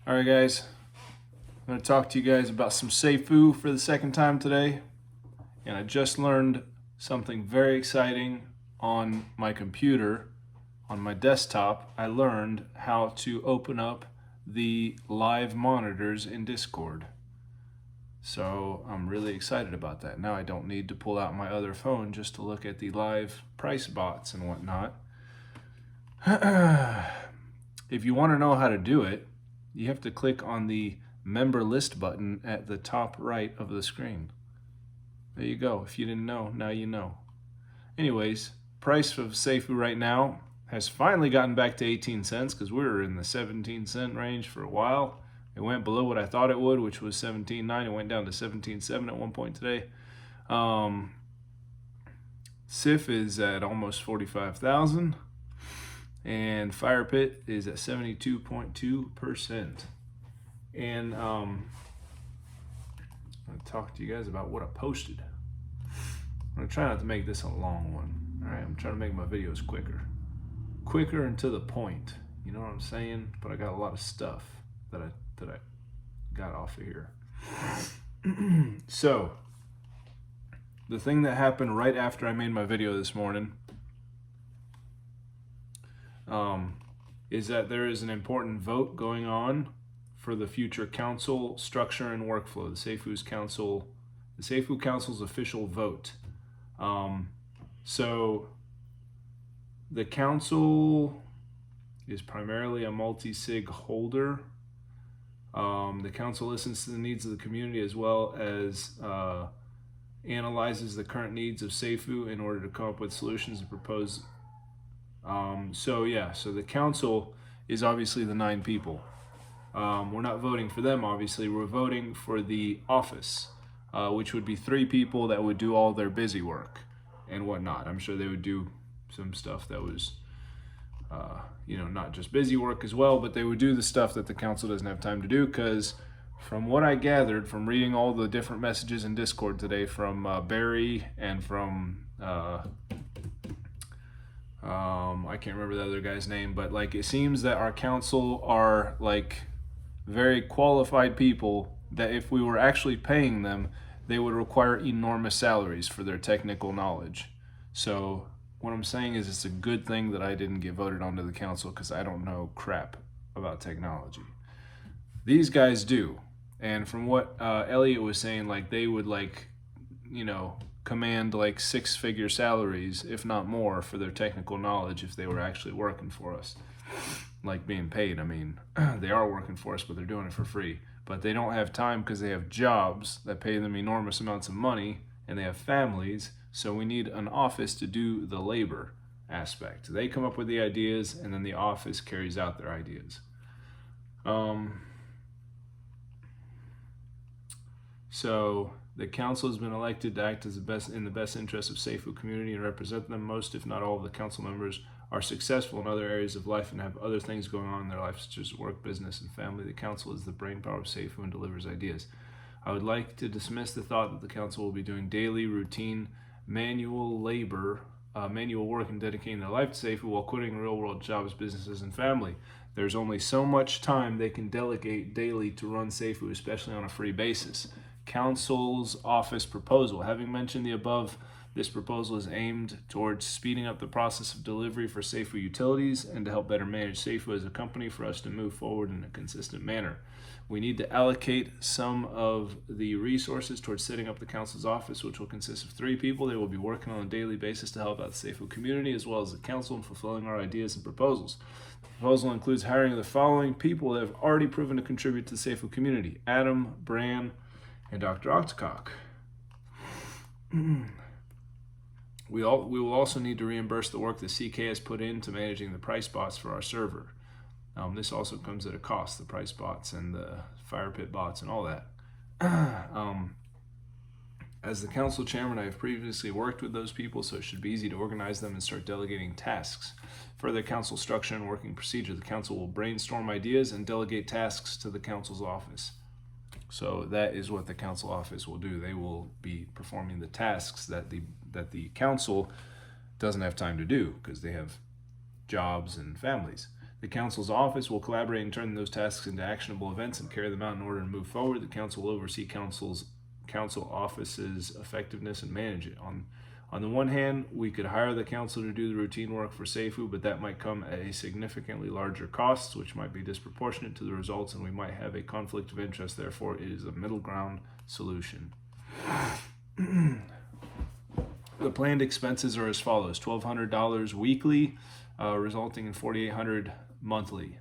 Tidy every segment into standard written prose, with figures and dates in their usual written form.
All right, guys. I'm going to talk to you guys about some Safuu for the second time today. And I just learned something very exciting on my computer, on my desktop. I learned how to open up the live monitors in Discord. So I'm really excited about that. Now I don't need to pull out my other phone just to look at the live price bots and whatnot. If you want to know how to do it, you have to click on the member list button at the top right of the screen. There you go. If you didn't know, now you know. Anyways, price of Safuu right now has finally gotten back to 18 cents because we were in the 17-cent range for a while. It went below what I thought it would, which was 17.9. It went down to 17.7 at one point today. SIF is at almost 45,000. And Fire Pit is at 72.2%. And I'll talk to you guys about what I posted. I'm gonna try not to make this a long one. All right, I'm trying to make my videos quicker and to the point. You know what I'm saying? But I got a lot of stuff that I got off of here. So the thing that happened right after I made my video this morning is that there is an important vote going on for the future council structure and workflow. The Safuu Council's official vote. So the council is primarily a multi-sig holder. The council listens to the needs of the community as well as analyzes the current needs of Safuu in order to come up with solutions and propose. So the council is obviously the 9 people. We're not voting for them, obviously. We're voting for the office, which would be 3 people that would do all their busy work and whatnot. I'm sure they would do some stuff that was, not just busy work as well, but they would do the stuff that the council doesn't have time to do because from what I gathered from reading all the different messages in Discord today from Barry and from... I can't remember the other guy's name, but it seems that our council are very qualified people that if we were actually paying them, they would require enormous salaries for their technical knowledge. So what I'm saying is it's a good thing that I didn't get voted onto the council because I don't know crap about technology. These guys do. And from what Elliot was saying, they would command 6-figure salaries, if not more, for their technical knowledge if they were actually working for us. Being paid. I mean, they are working for us, but they're doing it for free. But they don't have time because they have jobs that pay them enormous amounts of money, and they have families, so we need an office to do the labor aspect. They come up with the ideas, and then the office carries out their ideas. So the council has been elected to act as in the best interest of Safuu community and represent them. Most, if not all, of the council members are successful in other areas of life and have other things going on in their life, such as work, business, and family. The council is the brainpower of Safuu and delivers ideas. I would like to dismiss the thought that the council will be doing daily, routine, manual labor, manual work, and dedicating their life to Safuu while quitting real-world jobs, businesses, and family. There's only so much time they can delegate daily to run Safuu, especially on a free basis. Council's office proposal. Having mentioned the above, this proposal is aimed towards speeding up the process of delivery for Safuu utilities and to help better manage Safuu as a company for us to move forward in a consistent manner. We need to allocate some of the resources towards setting up the council's office, which will consist of 3 people. They will be working on a daily basis to help out the Safuu community as well as the council in fulfilling our ideas and proposals. The proposal includes hiring the following people that have already proven to contribute to the Safuu community: Adam, Bran, and Dr. Octacock. We will also need to reimburse the work that CK has put into managing the price bots for our server. This also comes at a cost, the price bots and the Fire Pit bots and all that. As the council chairman, I have previously worked with those people, so it should be easy to organize them and start delegating tasks. Further council structure and working procedure. The council will brainstorm ideas and delegate tasks to the council's office. So that is what the council office will do. They will be performing the tasks that the council doesn't have time to do because they have jobs and families. The council's office will collaborate and turn those tasks into actionable events and carry them out in order to move forward. The council will oversee council office's effectiveness and manage it. On the one hand, we could hire the council to do the routine work for Safuu, but that might come at a significantly larger cost, which might be disproportionate to the results, and we might have a conflict of interest. Therefore, it is a middle ground solution. The planned expenses are as follows: $1,200 weekly, resulting in $4,800 monthly.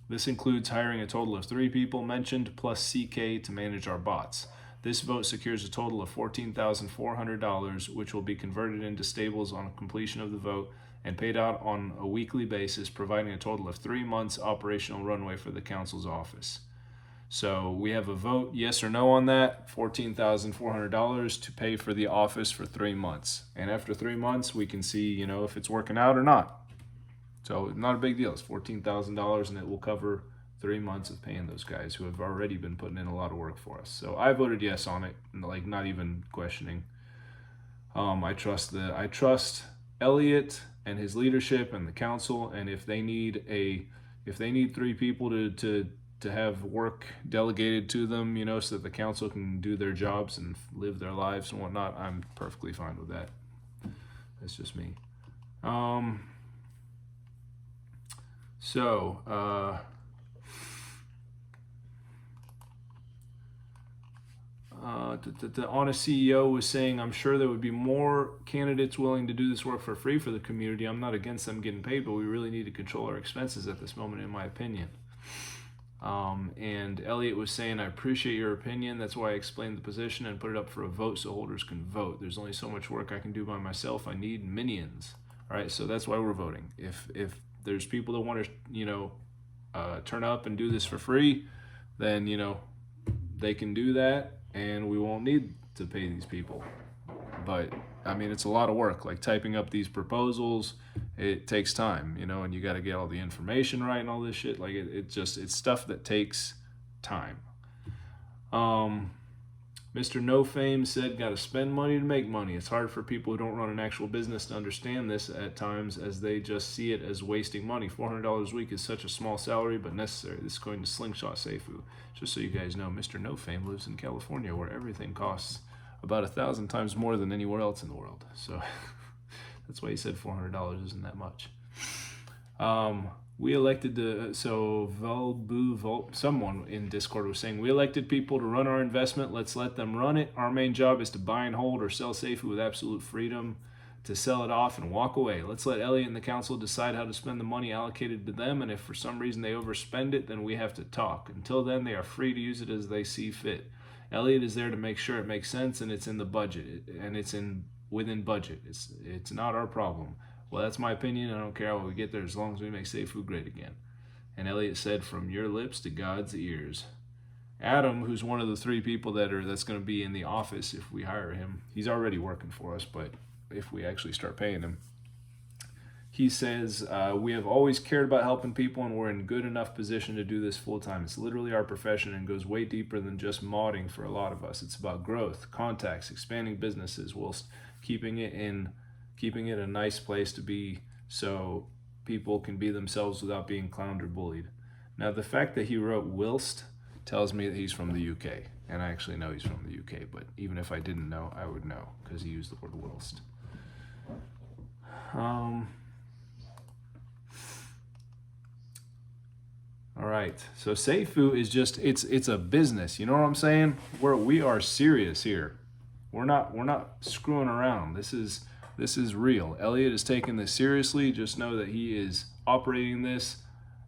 This includes hiring a total of 3 people mentioned, plus CK to manage our bots. This vote secures a total of $14,400, which will be converted into stables on completion of the vote and paid out on a weekly basis, providing a total of 3 months operational runway for the council's office. So we have a vote, yes or no on that, $14,400 to pay for the office for 3 months. And after 3 months, we can see, if it's working out or not. So not a big deal. It's $14,000 and it will cover 3 months of paying those guys who have already been putting in a lot of work for us. So I voted yes on it, not even questioning. I trust Elliot and his leadership and the council, and if they need 3 people to have work delegated to them, so that the council can do their jobs and live their lives and whatnot, I'm perfectly fine with that. That's just me. The honest CEO was saying, I'm sure there would be more candidates willing to do this work for free for the community. I'm not against them getting paid, but we really need to control our expenses at this moment, in my opinion. And Elliot was saying, I appreciate your opinion. That's why I explained the position and put it up for a vote so holders can vote. There's only so much work I can do by myself. I need minions. All right, so that's why we're voting. If there's people that want to, turn up and do this for free, then, they can do that, and we won't need to pay these people. But it's a lot of work. Like typing up these proposals, it takes time, and you got to get all the information right and all this shit. Like it's stuff that takes time. Mr. No Fame said, got to spend money to make money. It's hard for people who don't run an actual business to understand this at times, as they just see it as wasting money. $400 a week is such a small salary, but necessary. This is going to slingshot Safuu. Just so you guys know, Mr. No Fame lives in California, where everything costs about 1,000 times more than anywhere else in the world. So that's why he said $400 isn't that much. We elected someone in Discord was saying, we elected people to run our investment. Let's let them run it. Our main job is to buy and hold or sell Safuu with absolute freedom to sell it off and walk away. Let's let Elliot and the council decide how to spend the money allocated to them, and if for some reason they overspend it, then we have to talk. Until then, they are free to use it as they see fit. Elliot is there to make sure it makes sense and it's in the budget, and it's within budget. It's not our problem. Well, that's my opinion. I don't care how we get there as long as we make Safuu great again. And Elliot said, from your lips to God's ears. Adam, who's one of the 3 people that's going to be in the office if we hire him, he's already working for us, but if we actually start paying him, he says, we have always cared about helping people, and we're in good enough position to do this full time. It's literally our profession and goes way deeper than just modding for a lot of us. It's about growth, contacts, expanding businesses, whilst keeping it a nice place to be so people can be themselves without being clowned or bullied. Now, the fact that he wrote whilst tells me that he's from the UK, and I actually know he's from the UK, but even if I didn't know, I would know because he used the word whilst. All right, so Safuu is just, it's a business, you know what I'm saying? We are serious here. We're not screwing around. This is real. Elliot is taking this seriously. Just know that he is operating this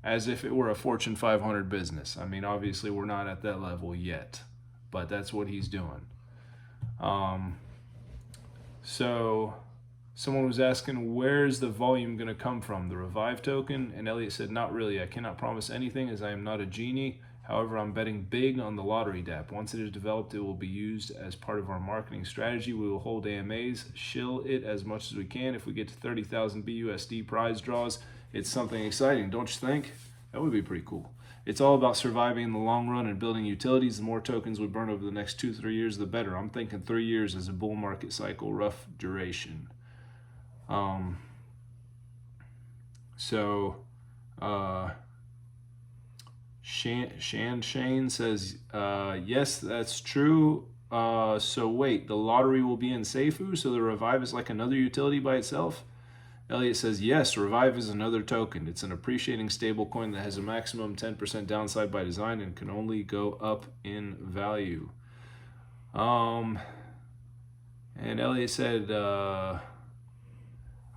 as if it were a Fortune 500 business. Obviously we're not at that level yet, but that's what he's doing. So someone was asking, where's the volume going to come from? The Revive token? And Elliot said, not really. I cannot promise anything as I am not a genie. However, I'm betting big on the lottery DApp. Once it is developed, it will be used as part of our marketing strategy. We will hold AMAs, shill it as much as we can. If we get to 30,000 BUSD prize draws, it's something exciting, don't you think? That would be pretty cool. It's all about surviving in the long run and building utilities. The more tokens we burn over the next 2-3 years, the better. I'm thinking 3 years as a bull market cycle, rough duration. Shane says, yes, that's true. So wait, the lottery will be in Safuu, so the Revive is like another utility by itself? Elliot says, yes, Revive is another token. It's an appreciating stable coin that has a maximum 10% downside by design and can only go up in value. And Elliot said, I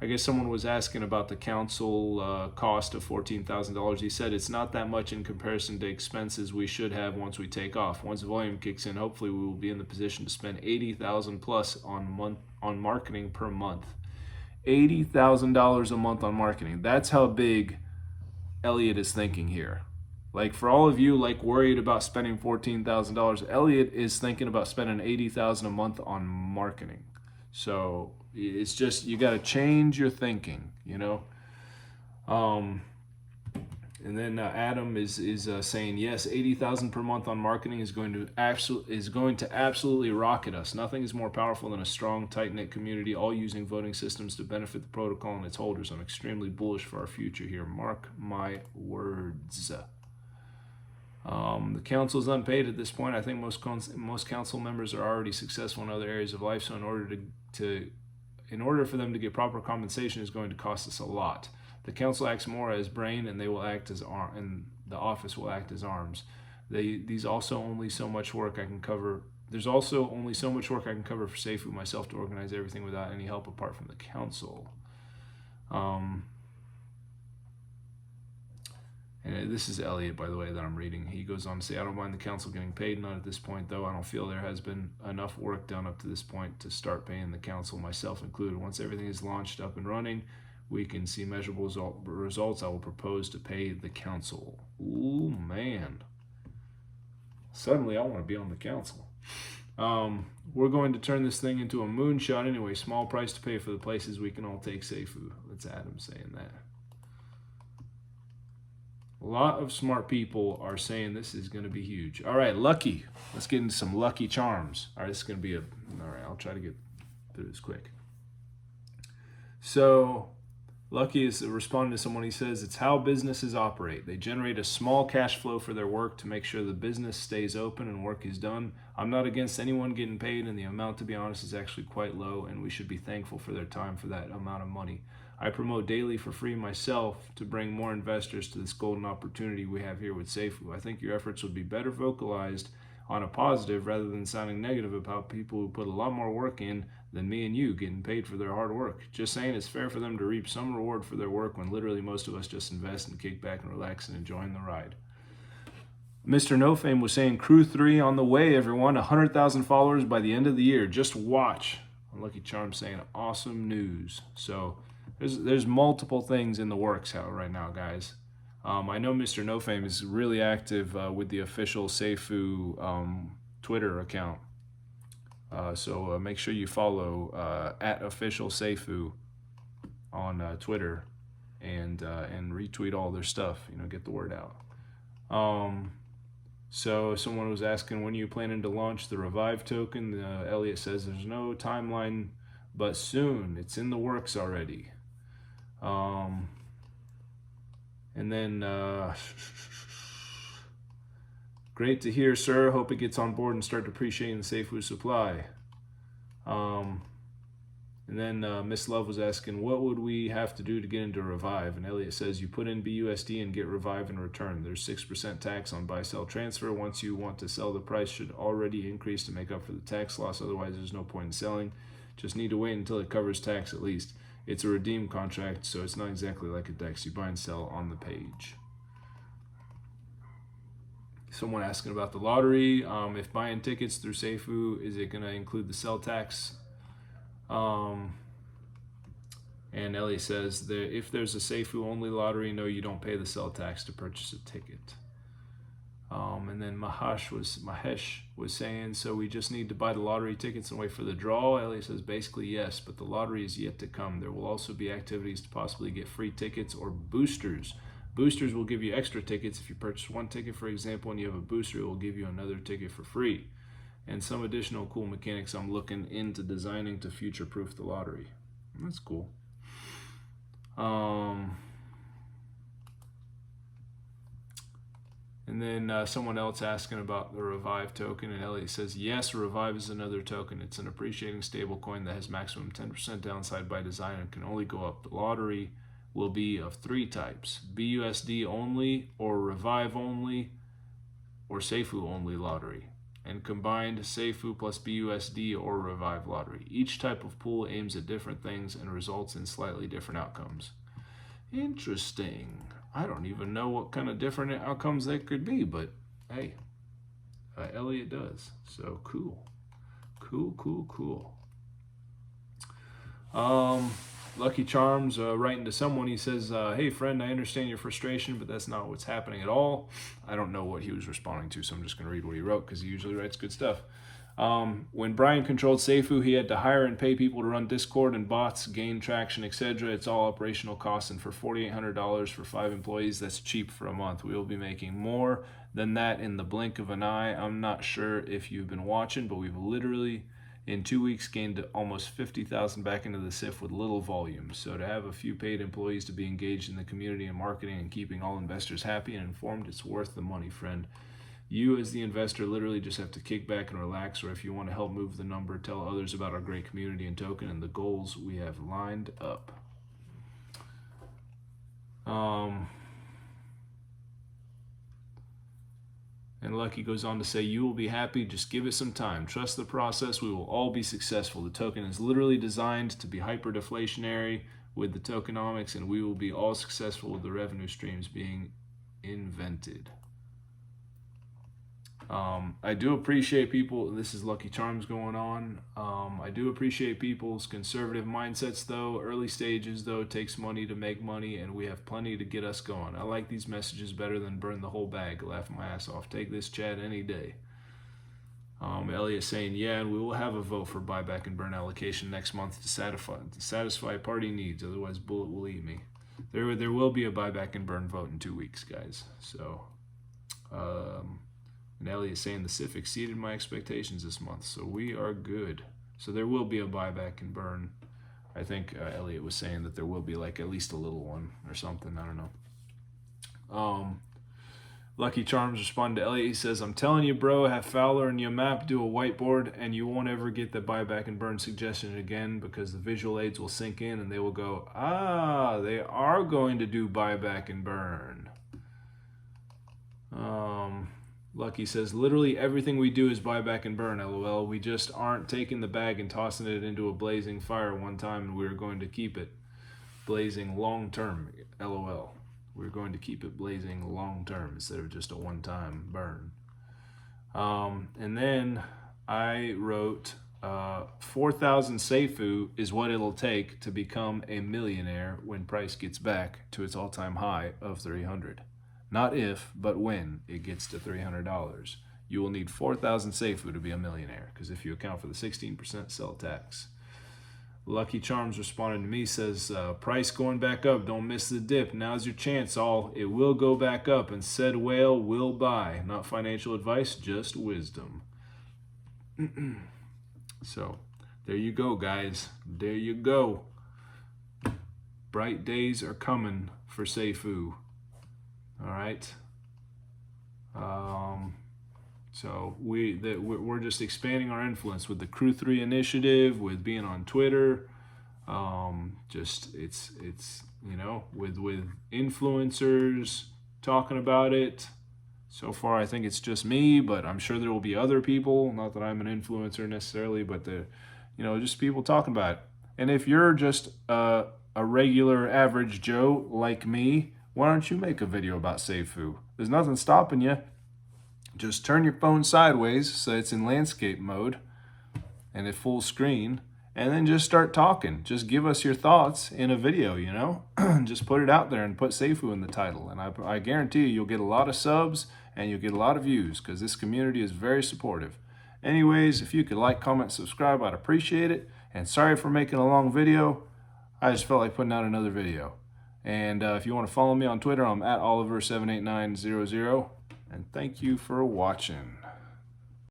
guess someone was asking about the council cost of $14,000. He said it's not that much in comparison to expenses we should have once we take off. Once volume kicks in, hopefully we will be in the position to spend $80,000 plus on marketing per month. $80,000 a month on marketing. That's how big Elliot is thinking here. Like, for all of you like worried about spending $14,000, Elliot is thinking about spending $80,000 a month on marketing. So it's just, you got to change your thinking, you know. And then Adam is saying, yes, $80,000 per month on marketing is going to absolutely rocket us. Nothing is more powerful than a strong, tight-knit community, all using voting systems to benefit the protocol and its holders. I'm extremely bullish for our future here. Mark my words. The council is unpaid at this point. I think most council members are already successful in other areas of life, so in order for them to get proper compensation is going to cost us a lot. The council acts more as brain, and they will act as and the office will act as arms. There's also only so much work I can cover for Safuu myself to organize everything without any help apart from the council. And this is Elliot, by the way, that I'm reading. He goes on to say, I don't mind the council getting paid, not at this point, though. I don't feel there has been enough work done up to this point to start paying the council, myself included. Once everything is launched up and running, we can see measurable results. I will propose to pay the council. Ooh, man. Suddenly, I want to be on the council. We're going to turn this thing into a moonshot anyway. Small price to pay for the places we can all take Safuu. That's Adam saying that. A lot of smart people are saying this is going to be huge. All right, lucky. Let's get into some lucky charms. All right, this is going to be all right, I'll try to get through this quick. So, lucky is responding to someone. He says, it's how businesses operate. They generate a small cash flow for their work to make sure the business stays open and work is done. I'm not against anyone getting paid, and the amount, to be honest, is actually quite low, and we should be thankful for their time for that amount of money. I promote daily for free myself to bring more investors to this golden opportunity we have here with Safuu. I think your efforts would be better vocalized on a positive rather than sounding negative about people who put a lot more work in than me and you getting paid for their hard work. Just saying it's fair for them to reap some reward for their work when literally most of us just invest and kick back and relax and enjoying the ride. Mr. No Fame was saying, Crew 3 on the way, everyone. 100,000 followers by the end of the year. Just watch. Lucky Charm saying, awesome news. So there's multiple things in the works right now, guys. I know Mr. No Fame is really active with the official Safuu Twitter account. So make sure you follow at official Safuu on Twitter and retweet all their stuff. You know, get the word out. So someone was asking, when are you planning to launch the Revive token? Elliot says there's no timeline, but soon. It's in the works already. And then great to hear, sir. Hope it gets on board and start appreciating the Safuu supply. And then Miss Love was asking, what would we have to do to get into Revive? And Elliot says, you put in BUSD and get Revive in return. There's 6% tax on buy-sell transfer. Once you want to sell, the price should already increase to make up for the tax loss. Otherwise, there's no point in selling. Just need to wait until it covers tax at least. It's a redeem contract, so it's not exactly like a DEX. You buy and sell on the page. Someone asking about the lottery. If buying tickets through Safuu, is it going to include the sell tax? And Ellie says that if there's a Safuu only lottery, no, you don't pay the sell tax to purchase a ticket. And then Mahesh was saying, so we just need to buy the lottery tickets and wait for the draw. Ellie says basically yes, but the lottery is yet to come. There will also be activities to possibly get free tickets or boosters. Boosters will give you extra tickets. If you purchase one ticket, for example, and you have a booster, it will give you another ticket for free. And some additional cool mechanics I'm looking into designing to future-proof the lottery. That's cool. And then someone else asking about the Revive token, and Elliot says, yes, Revive is another token. It's an appreciating stable coin that has maximum 10% downside by design and can only go up. The lottery will be of 3 types: BUSD only, or Revive only, or Safuu only lottery, and combined Safuu plus BUSD or Revive lottery. Each type of pool aims at different things and results in slightly different outcomes. Interesting. I don't even know what kind of different outcomes they could be, but hey, Elliot does. So cool. Lucky Charms writing to someone, he says, hey friend, I understand your frustration, but that's not what's happening at all. I don't know what he was responding to, so I'm just going to read what he wrote because he usually writes good stuff. When Brian controlled Safuu, he had to hire and pay people to run Discord and bots, gain traction, etc. It's all operational costs, and for $4,800 for 5 employees, that's cheap for a month. We will be making more than that in the blink of an eye. I'm not sure if you've been watching, but we've literally, in 2 weeks, gained almost 50,000 back into the SIF with little volume. So to have a few paid employees to be engaged in the community and marketing and keeping all investors happy and informed, it's worth the money, friend. You as the investor literally just have to kick back and relax, or if you want to help move the number, tell others about our great community and token and the goals we have lined up. And Lucky goes on to say, you will be happy, just give it some time. Trust the process, we will all be successful. The token is literally designed to be hyper-deflationary with the tokenomics, and we will be all successful with the revenue streams being invented. I do appreciate people, this is Lucky Charms going on, I do appreciate people's conservative mindsets though. Early stages though, it takes money to make money, and we have plenty to get us going. I like these messages better than burn the whole bag, laugh my ass off. Take this chat any day. Elliot saying, yeah, and we will have a vote for buyback and burn allocation next month to satisfy party needs, otherwise Bullet will eat me. There will be a buyback and burn vote in 2 weeks, guys. So and Elliot saying the SIF exceeded my expectations this month, so we are good. So there will be a buyback and burn. I think Elliot was saying that there will be like at least a little one or something. I don't know. Lucky Charms responded to Elliot. He says, I'm telling you, bro, have Fowler and your map do a whiteboard, and you won't ever get the buyback and burn suggestion again, because the visual aids will sink in and they will go, ah, they are going to do buyback and burn. Lucky says, literally everything we do is buyback and burn, LOL. We just aren't taking the bag and tossing it into a blazing fire one time, and we're going to keep it blazing long term, LOL. We're going to keep it blazing long term instead of just a one-time burn. And then I wrote, 4,000 Safuu is what it'll take to become a millionaire when price gets back to its all-time high of 300. Not if, but when it gets to $300. You will need 4,000 Safuu to be a millionaire, because if you account for the 16% sell tax. Lucky Charms responded to me, says, price going back up, don't miss the dip. Now's your chance, all. It will go back up, and said whale will buy. Not financial advice, just wisdom. So, there you go, guys. There you go. Bright days are coming for Safuu. All right. So we're just expanding our influence with the Crew 3 initiative, with being on Twitter. Just it's you know, with influencers talking about it. So far, I think it's just me, but I'm sure there will be other people. Not that I'm an influencer necessarily, but just people talking about it. And if you're just a regular average Joe like me, why don't you make a video about Safuu? There's nothing stopping you. Just turn your phone sideways so it's in landscape mode and at full screen, and then just start talking. Just give us your thoughts in a video, you know? Just put it out there and put Safuu in the title. And I guarantee you'll get a lot of subs and you'll get a lot of views, because this community is very supportive. Anyways, if you could like, comment, subscribe, I'd appreciate it. And sorry for making a long video. I just felt like putting out another video. And if you want to follow me on Twitter, I'm at Oliver78900. And thank you for watching.